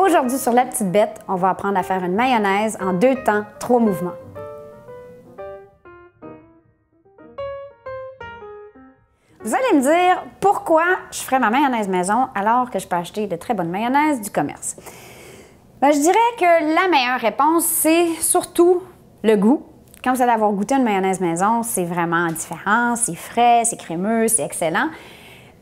Aujourd'hui, sur La Petite Bête, on va apprendre à faire une mayonnaise en 2 temps, 3 mouvements. Vous allez me dire pourquoi je ferais ma mayonnaise maison alors que je peux acheter de très bonnes mayonnaises du commerce. Ben, je dirais que la meilleure réponse, c'est surtout le goût. Quand vous allez avoir goûté une mayonnaise maison, c'est vraiment différent, c'est frais, c'est crémeux, c'est excellent.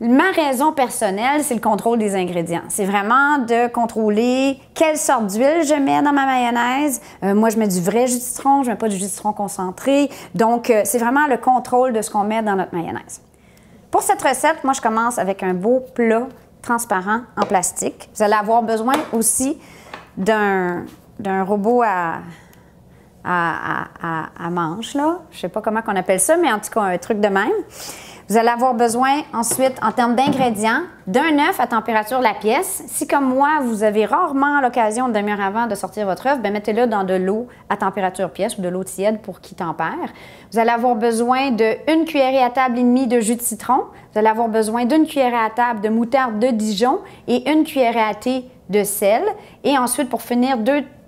Ma raison personnelle, c'est le contrôle des ingrédients. C'est vraiment de contrôler quelle sorte d'huile je mets dans ma mayonnaise. Moi, je mets du vrai jus de citron, je ne mets pas du jus de citron concentré. Donc, c'est vraiment le contrôle de ce qu'on met dans notre mayonnaise. Pour cette recette, moi, je commence avec un beau plat transparent en plastique. Vous allez avoir besoin aussi d'un robot à manche, là. Je ne sais pas comment on appelle ça, mais en tout cas, un truc de même. Vous allez avoir besoin ensuite, en termes d'ingrédients, d'un œuf à température la pièce. Si, comme moi, vous avez rarement l'occasion une demi-heure avant de sortir votre œuf, bien, mettez-le dans de l'eau à température pièce ou de l'eau tiède pour qu'il tempère. Vous allez avoir besoin d'1 cuillerée à table et demie de jus de citron. Vous allez avoir besoin d'1 cuillerée à table de moutarde de Dijon et 1 cuillerée à thé de sel. Et ensuite, pour finir,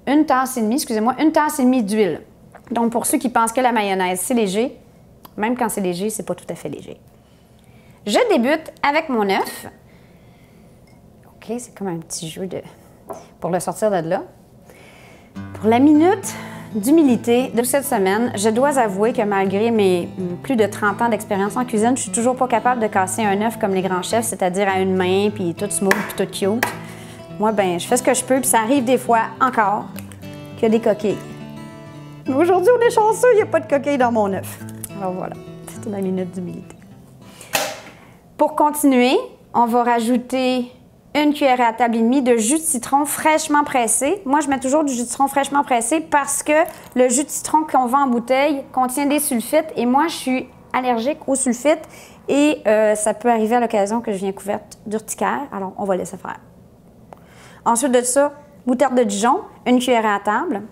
une tasse et demie d'huile. Donc, pour ceux qui pensent que la mayonnaise, c'est léger, même quand c'est léger, c'est pas tout à fait léger. Je débute avec mon œuf. OK, c'est comme un petit jeu pour le sortir de là. Pour la minute d'humilité de cette semaine, je dois avouer que malgré mes plus de 30 ans d'expérience en cuisine, je suis toujours pas capable de casser un œuf comme les grands chefs, c'est-à-dire à une main, puis tout smooth, puis tout cute. Moi, ben, je fais ce que je peux, puis ça arrive des fois encore qu'il y a des coquilles. Mais aujourd'hui, on est chanceux, il n'y a pas de coquilles dans mon œuf. Alors voilà, c'était ma minute d'humilité. Pour continuer, on va rajouter 1 cuillerée à table et demie de jus de citron fraîchement pressé. Moi, je mets toujours du jus de citron fraîchement pressé parce que le jus de citron qu'on vend en bouteille contient des sulfites et moi, je suis allergique aux sulfites et ça peut arriver à l'occasion que je viens couverte d'urticaire. Alors, on va laisser faire. Ensuite de ça, moutarde de Dijon, 1 cuillerée à table.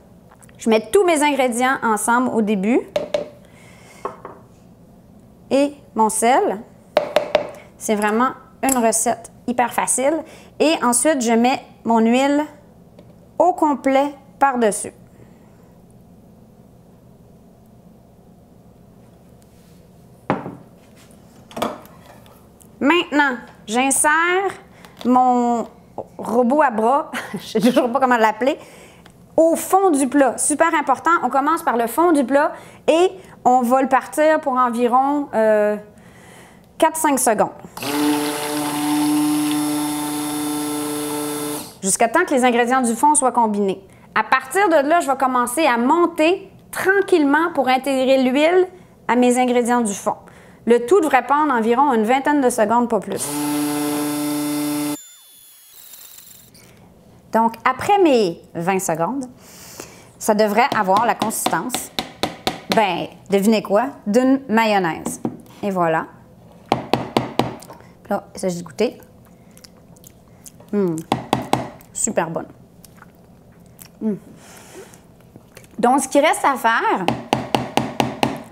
Je mets tous mes ingrédients ensemble au début. Et mon sel. C'est vraiment une recette hyper facile. Et ensuite, je mets mon huile au complet par-dessus. Maintenant, j'insère mon robot à bras, je ne sais toujours pas comment l'appeler, au fond du plat. Super important, on commence par le fond du plat et on va le partir pour environ 4-5 secondes. Jusqu'à temps que les ingrédients du fond soient combinés. À partir de là, je vais commencer à monter tranquillement pour intégrer l'huile à mes ingrédients du fond. Le tout devrait prendre environ une vingtaine de secondes, pas plus. Donc, après mes 20 secondes, ça devrait avoir la consistance, ben, devinez quoi, d'une mayonnaise. Et voilà. Là, il s'agit de goûter. Super bonne. Donc, ce qui reste à faire,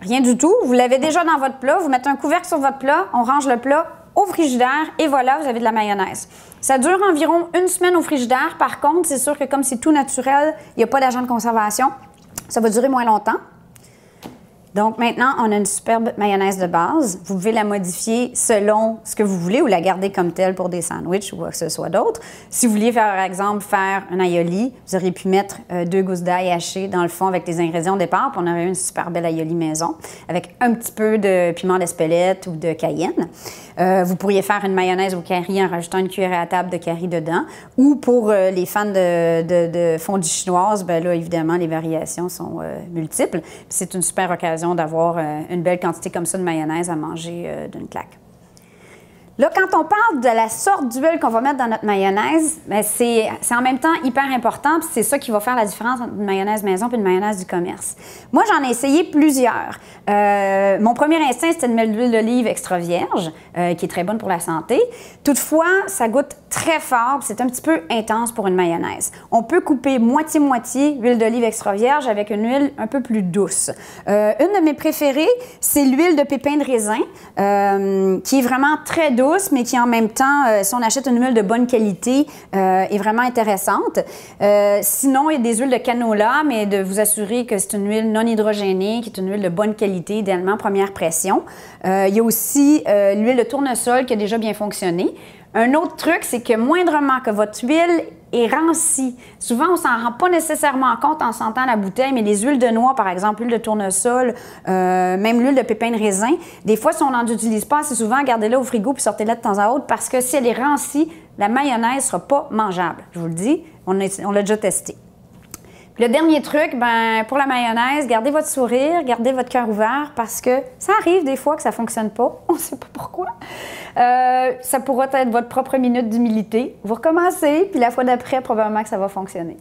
rien du tout. Vous l'avez déjà dans votre plat. Vous mettez un couvercle sur votre plat. On range le plat au frigidaire et voilà, vous avez de la mayonnaise. Ça dure environ 1 semaine au frigidaire. Par contre, c'est sûr que comme c'est tout naturel, il n'y a pas d'agent de conservation. Ça va durer moins longtemps. Donc maintenant, on a une superbe mayonnaise de base. Vous pouvez la modifier selon ce que vous voulez ou la garder comme telle pour des sandwichs ou quoi que ce soit d'autre. Si vous vouliez, par exemple, faire un aioli, vous auriez pu mettre 2 gousses d'ail hachées dans le fond avec les ingrédients au départ, puis on aurait eu une super belle aioli maison avec un petit peu de piment d'Espelette ou de cayenne. Vous pourriez faire une mayonnaise au curry en rajoutant 1 cuillerée à table de curry dedans. Ou pour les fans de fondue chinoise, bien là, évidemment, les variations sont multiples. C'est une super occasion d'avoir une belle quantité comme ça de mayonnaise à manger d'une claque. Là, quand on parle de la sorte d'huile qu'on va mettre dans notre mayonnaise, c'est en même temps hyper important, puis c'est ça qui va faire la différence entre une mayonnaise maison et une mayonnaise du commerce. Moi, j'en ai essayé plusieurs. Mon premier instinct, c'était de mettre de l'huile d'olive extra vierge, qui est très bonne pour la santé. Toutefois, ça goûte très fort, c'est un petit peu intense pour une mayonnaise. On peut couper moitié-moitié huile d'olive extra vierge avec une huile un peu plus douce. Une de mes préférées, c'est l'huile de pépins de raisin, qui est vraiment très douce. douce, mais qui en même temps, si on achète une huile de bonne qualité, est vraiment intéressante. Sinon, il y a des huiles de canola, mais de vous assurer que c'est une huile non hydrogénée, qui est une huile de bonne qualité, idéalement première pression. Il y a aussi l'huile de tournesol qui a déjà bien fonctionné. Un autre truc, c'est que moindrement que votre huile est rancie, souvent on s'en rend pas nécessairement compte en sentant la bouteille, mais les huiles de noix, par exemple, l'huile de tournesol, même l'huile de pépins de raisin, des fois, si on n'en utilise pas assez souvent, gardez-la au frigo puis sortez-la de temps à autre parce que si elle est rancie, la mayonnaise ne sera pas mangeable. Je vous le dis, on l'a déjà testé. Puis le dernier truc, ben, pour la mayonnaise, gardez votre sourire, gardez votre cœur ouvert parce que ça arrive des fois que ça ne fonctionne pas. On ne sait pas pourquoi. Ça pourra être votre propre minute d'humilité. Vous recommencez, puis la fois d'après, probablement que ça va fonctionner.